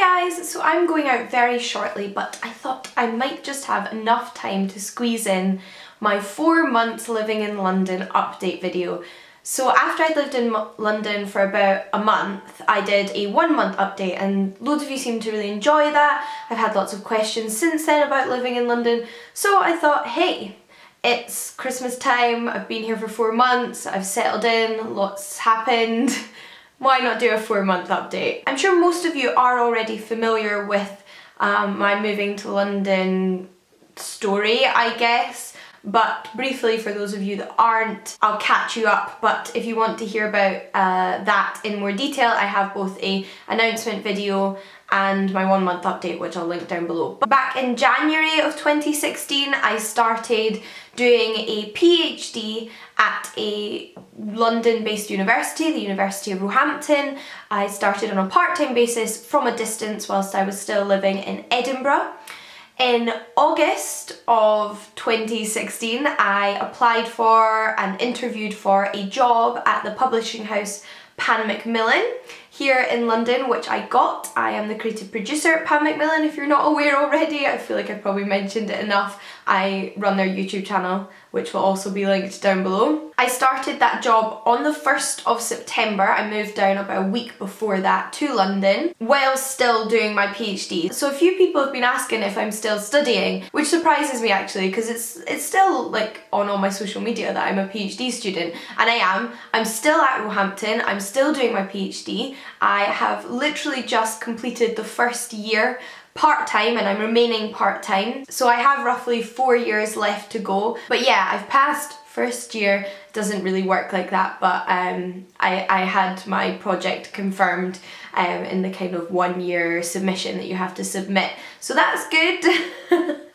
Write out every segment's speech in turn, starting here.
guys, so I'm going out very shortly, but I thought I might just have enough time to squeeze in my 4 months living in London update video. So after I'd lived in London for about a month, I did a 1 month update and loads of you seem to really enjoy that. I've had lots of questions since then about living in London, so I thought, hey, it's Christmas time, I've been here for 4 months, I've settled in, lots happened. Why not do a 4 month update? I'm sure most of you are already familiar with my moving to London story, I guess. But briefly, for those of you that aren't, I'll catch you up. But if you want to hear about that in more detail, I have both an announcement video and my 1 month update, which I'll link down below. But back in January of 2016, I started doing a PhD at a London-based university, the University of Roehampton. I started on a part-time basis from a distance whilst I was still living in Edinburgh. In August of 2016, I applied for and interviewed for a job at the publishing house Pan Macmillan here in London, which I got. I am the creative producer at Pan Macmillan, if you're not aware already. I feel like I've probably mentioned it enough. I run their YouTube channel, which will also be linked down below. I started that job on the 1st of September. I moved down about a week before that to London while still doing my PhD. So a few people have been asking if I'm still studying, which surprises me actually, because it's still like on all my social media that I'm a PhD student, and I am. I'm still at Roehampton, I'm still doing my PhD. I have literally just completed the first year part-time and I'm remaining part-time. So I have roughly 4 years left to go. But yeah, I've passed first year. It doesn't really work like that, but I had my project confirmed in the kind of 1 year submission that you have to submit. So that's good.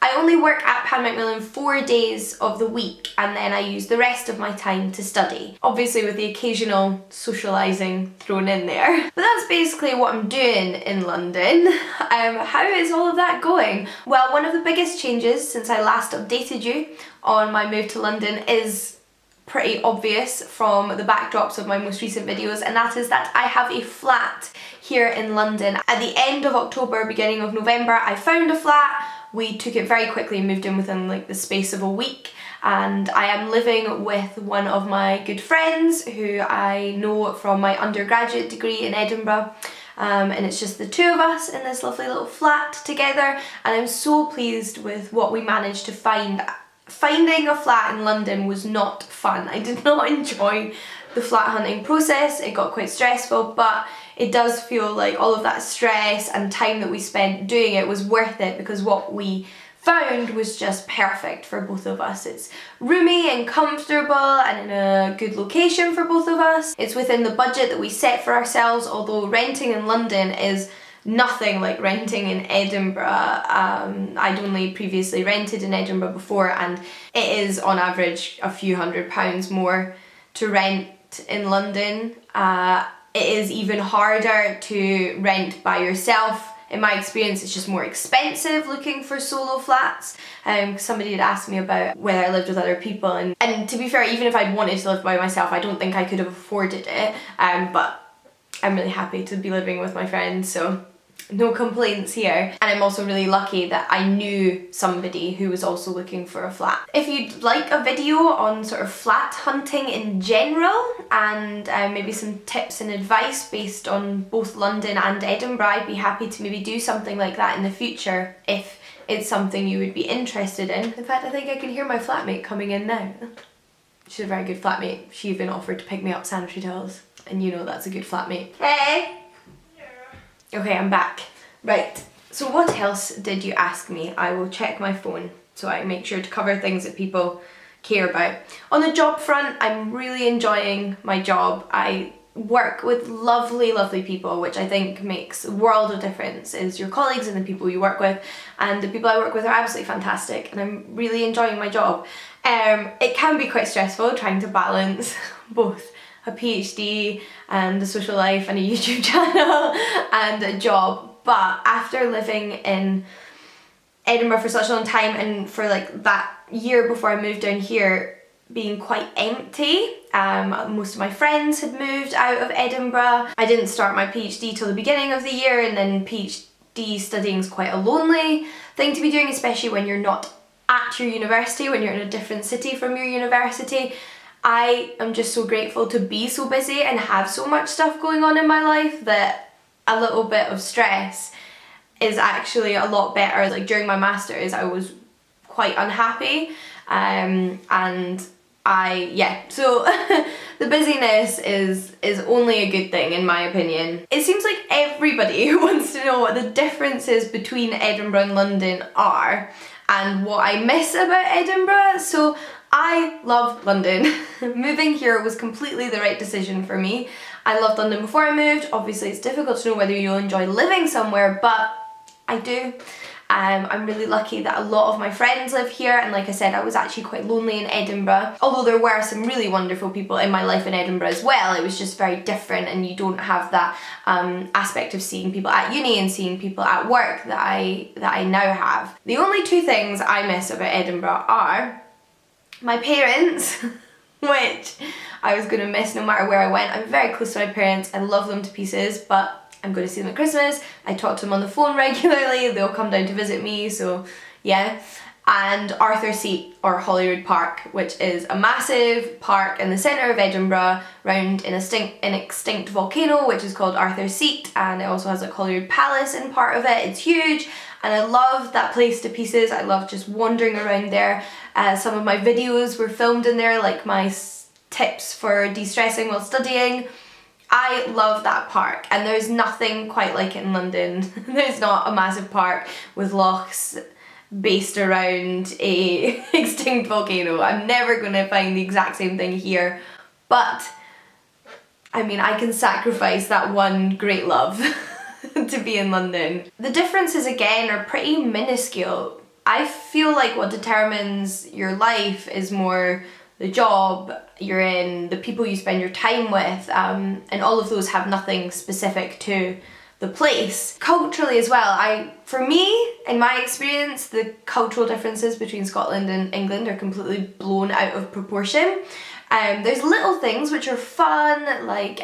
I only work at Pan Macmillan 4 days of the week and then I use the rest of my time to study. Obviously with the occasional socialising thrown in there. But that's basically what I'm doing in London. How is all of that going? Well, one of the biggest changes since I last updated you on my move to London is pretty obvious from the backdrops of my most recent videos, and that is that I have a flat here in London. At the end of October, beginning of November, I found a flat. We took it very quickly and moved in within like the space of a week, and I am living with one of my good friends who I know from my undergraduate degree in Edinburgh. And it's just the two of us in this lovely little flat together, and I'm so pleased with what we managed to find. Finding a flat in London was not fun. I did not enjoy the flat hunting process. It got quite stressful, but it does feel like all of that stress and time that we spent doing it was worth it, because what we found was just perfect for both of us. It's roomy and comfortable and in a good location for both of us. It's within the budget that we set for ourselves, although renting in London is nothing like renting in Edinburgh. I'd only previously rented in Edinburgh before, and it is on average a few £100s more to rent in London. It is even harder to rent by yourself. In my experience, it's just more expensive looking for solo flats. Somebody had asked me about whether I lived with other people, and to be fair, even if I'd wanted to live by myself, I don't think I could have afforded it. But I'm really happy to be living with my friends, so no complaints here. And I'm also really lucky that I knew somebody who was also looking for a flat. If you'd like a video on sort of flat hunting in general and maybe some tips and advice based on both London and Edinburgh, I'd be happy to maybe do something like that in the future if it's something you would be interested in. In fact, I think I can hear my flatmate coming in now. She's a very good flatmate. She even offered to pick me up sanitary towels, and you know that's a good flatmate. Hey! Okay, I'm back. Right, so what else did you ask me? I will check my phone so I make sure to cover things that people care about. On the job front, I'm really enjoying my job. I work with lovely, lovely people, which I think makes a world of difference, is your colleagues and the people you work with. And the people I work with are absolutely fantastic, and I'm really enjoying my job. It can be quite stressful trying to balance both a PhD and a social life and a YouTube channel and a job, but after living in Edinburgh for such a long time and for like that year before I moved down here being quite empty, most of my friends had moved out of Edinburgh. I didn't start my PhD till the beginning of the year, and then PhD studying is quite a lonely thing to be doing, especially when you're not at your university, when you're in a different city from your university. I am just so grateful to be so busy and have so much stuff going on in my life that a little bit of stress is actually a lot better. Like during my masters I was quite unhappy, and so the busyness is only a good thing in my opinion. It seems like everybody wants to know what the differences between Edinburgh and London are and what I miss about Edinburgh. So I love London. Moving here was completely the right decision for me. I loved London before I moved. Obviously it's difficult to know whether you'll enjoy living somewhere, but I do. I'm really lucky that a lot of my friends live here, and like I said, I was actually quite lonely in Edinburgh. Although there were some really wonderful people in my life in Edinburgh as well, it was just very different, and you don't have that aspect of seeing people at uni and seeing people at work that I now have. The only two things I miss about Edinburgh are my parents, which I was going to miss no matter where I went. I'm very close to my parents, I love them to pieces, but I'm going to see them at Christmas. I talk to them on the phone regularly, they'll come down to visit me, so yeah. And Arthur's Seat, or Holyrood Park, which is a massive park in the centre of Edinburgh, around an extinct volcano, which is called Arthur's Seat, and it also has like Holyrood Palace in part of it. It's huge, and I love that place to pieces. I love just wandering around there. Some of my videos were filmed in there, like my tips for de-stressing while studying. I love that park, and there's nothing quite like it in London. There's not a massive park with lochs based around a extinct volcano. I'm never going to find the exact same thing here, but I mean, I can sacrifice that one great love to be in London. The differences again are pretty minuscule. I feel like what determines your life is more the job you're in, the people you spend your time with, and all of those have nothing specific to the place. Culturally as well, for me, in my experience, the cultural differences between Scotland and England are completely blown out of proportion. There's little things which are fun, like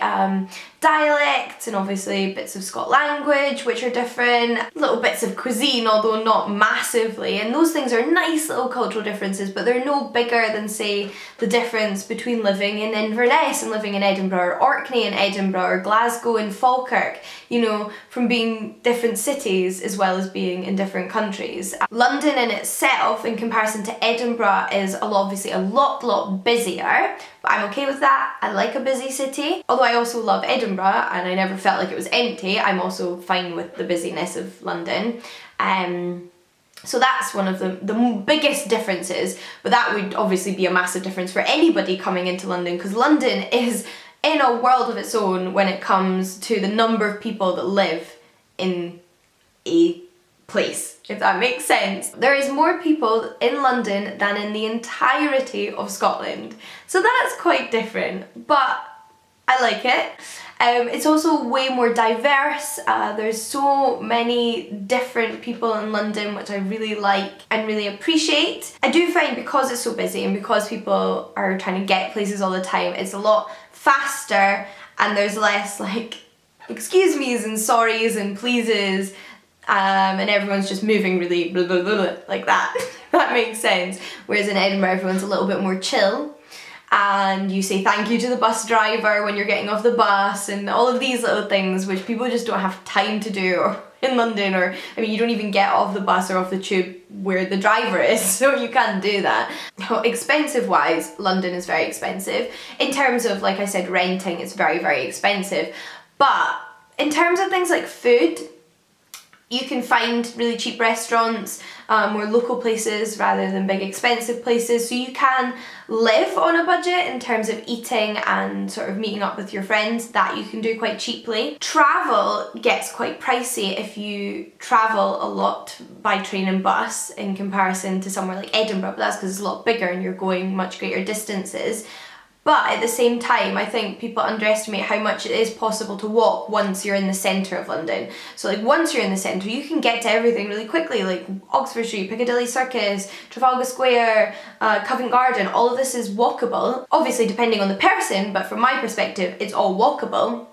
dialects and obviously bits of Scot language which are different, little bits of cuisine, although not massively, and those things are nice little cultural differences, but they're no bigger than, say, the difference between living in Inverness and living in Edinburgh, or Orkney and Edinburgh, or Glasgow and Falkirk, you know, from being different cities as well as being in different countries. London in itself, in comparison to Edinburgh, is obviously a lot busier, but I'm okay with that. I like a busy city. Although I also love Edinburgh and I never felt like it was empty, I'm also fine with the busyness of London. So that's one of the biggest differences, but that would obviously be a massive difference for anybody coming into London, because London is in a world of its own when it comes to the number of people that live in a place, if that makes sense. There is more people in London than in the entirety of Scotland, so that's quite different, but I like it. It's also way more diverse. There's so many different people in London, which I really like and really appreciate. I do find, because it's so busy and because people are trying to get places all the time, it's a lot faster and there's less like excuse me's and sorry's and pleases, and everyone's just moving really blah, blah, blah, blah, like that. That makes sense. Whereas in Edinburgh, everyone's a little bit more chill, and you say thank you to the bus driver when you're getting off the bus, and all of these little things which people just don't have time to do, or in London, or I mean, you don't even get off the bus or off the tube where the driver is, so you can't do that. Expensive wise, London is very expensive. In terms of, like I said, renting, it's very expensive, but in terms of things like food, you can find really cheap restaurants, more local places rather than big expensive places, so you can live on a budget in terms of eating and sort of meeting up with your friends. That you can do quite cheaply. Travel gets quite pricey if you travel a lot by train and bus in comparison to somewhere like Edinburgh, but that's because it's a lot bigger and you're going much greater distances. But at the same time, I think people underestimate how much it is possible to walk once you're in the centre of London. So like once you're in the centre, you can get to everything really quickly, like Oxford Street, Piccadilly Circus, Trafalgar Square, Covent Garden. All of this is walkable, obviously depending on the person, but from my perspective, it's all walkable.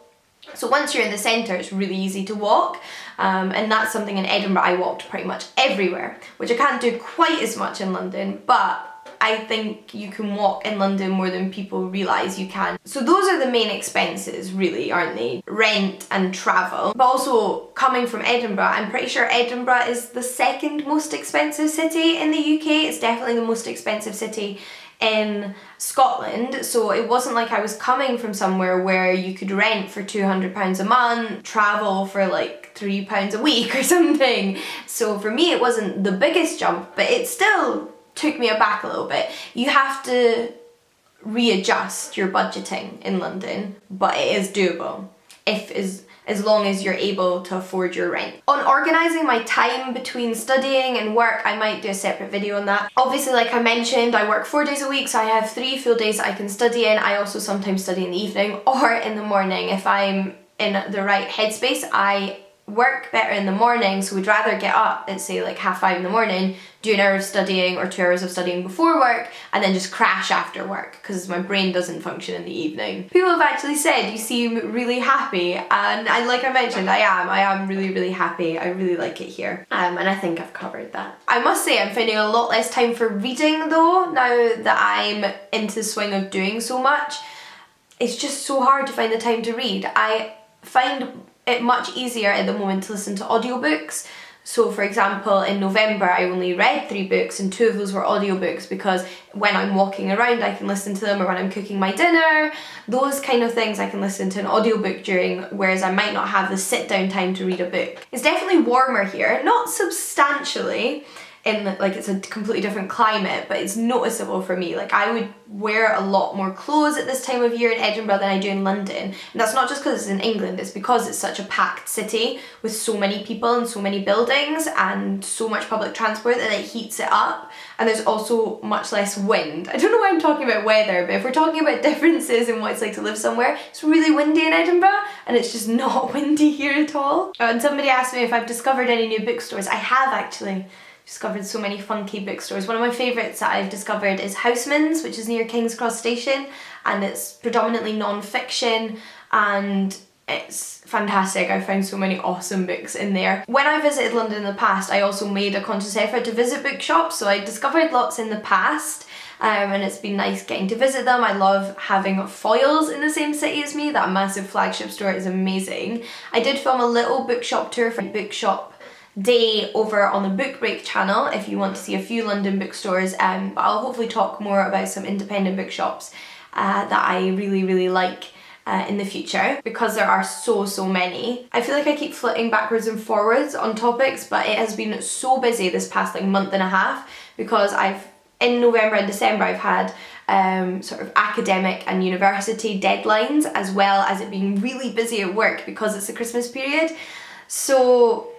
So once you're in the centre, it's really easy to walk. and that's something in Edinburgh I walked pretty much everywhere, which I can't do quite as much in London, but I think you can walk in London more than people realise you can. So those are the main expenses really, aren't they? Rent and travel. But also coming from Edinburgh, I'm pretty sure Edinburgh is the second most expensive city in the UK. It's definitely the most expensive city in Scotland, so it wasn't like I was coming from somewhere where you could rent for £200 a month, travel for like £3 a week or something. So for me it wasn't the biggest jump, but it still took me aback a little bit. You have to readjust your budgeting in London, but it is doable as long as you're able to afford your rent. On organising my time between studying and work, I might do a separate video on that. Obviously, like I mentioned, I work 4 days a week, so I have 3 full days that I can study in. I also sometimes study in the evening or in the morning. If I'm in the right headspace, I work better in the morning, so would rather get up at say like 5:30 in the morning, do an hour of studying or 2 hours of studying before work, and then just crash after work because my brain doesn't function in the evening. People have actually said you seem really happy, and like I mentioned, I am really happy. I really like it here, and I think I've covered that. I must say I'm finding a lot less time for reading though, now that I'm into the swing of doing so much. It's just so hard to find the time to read. I find it much easier at the moment to listen to audiobooks. So for example, in November I only read 3 books and 2 of those were audiobooks because when I'm walking around I can listen to them, or when I'm cooking my dinner, those kind of things I can listen to an audiobook during, whereas I might not have the sit down time to read a book. It's definitely warmer here, not substantially, in like it's a completely different climate, but it's noticeable for me. Like I would wear a lot more clothes at this time of year in Edinburgh than I do in London, and that's not just because it's in England, it's because it's such a packed city with so many people and so many buildings and so much public transport that it heats it up, and there's also much less wind. I don't know why I'm talking about weather, but if we're talking about differences in what it's like to live somewhere, it's really windy in Edinburgh and it's just not windy here at all. And somebody asked me if I've discovered any new bookstores. I have actually discovered so many funky bookstores. One of my favourites that I've discovered is Houseman's, which is near King's Cross Station, and it's predominantly non-fiction and it's fantastic. I found so many awesome books in there. When I visited London in the past, I also made a conscious effort to visit bookshops, so I discovered lots in the past, and it's been nice getting to visit them. I love having foils in the same city as me. That massive flagship store is amazing. I did film a little bookshop tour for Bookshop Day over on the Book Break channel if you want to see a few London bookstores, but I'll hopefully talk more about some independent bookshops that I really like in the future, because there are so many. I feel like I keep flitting backwards and forwards on topics, but it has been so busy this past like month and a half because in November and December I've had sort of academic and university deadlines, as well as it being really busy at work because it's the Christmas period. So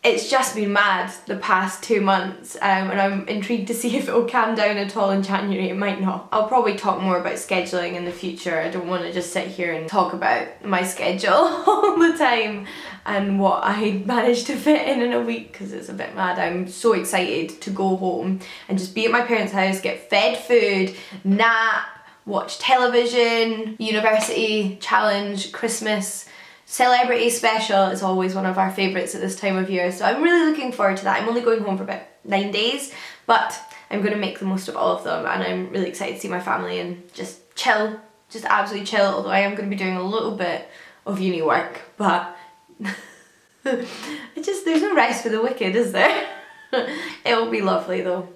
it's just been mad the past 2 months, and I'm intrigued to see if it will calm down at all in January. It might not. I'll probably talk more about scheduling in the future. I don't want to just sit here and talk about my schedule all the time and what I managed to fit in a week, because it's a bit mad. I'm so excited to go home and just be at my parents' house, get fed food, nap, watch television, university, challenge, Christmas, Celebrity Special is always one of our favourites at this time of year, so I'm really looking forward to that. I'm only going home for about 9 days, but I'm going to make the most of all of them, and I'm really excited to see my family and just chill, just absolutely chill, although I am going to be doing a little bit of uni work, but there's no rest for the wicked, is there? It'll be lovely though.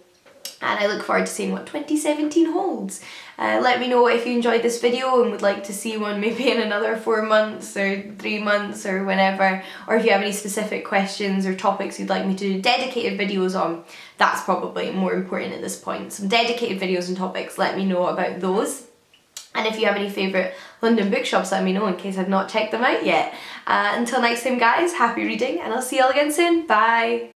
And I look forward to seeing what 2017 holds. Let me know if you enjoyed this video and would like to see one maybe in another 4 months or 3 months or whenever, or if you have any specific questions or topics you'd like me to do dedicated videos on. That's probably more important at this point. Some dedicated videos and topics, let me know about those. And if you have any favourite London bookshops, let me know in case I've not checked them out yet. Until next time guys, happy reading, and I'll see you all again soon. Bye!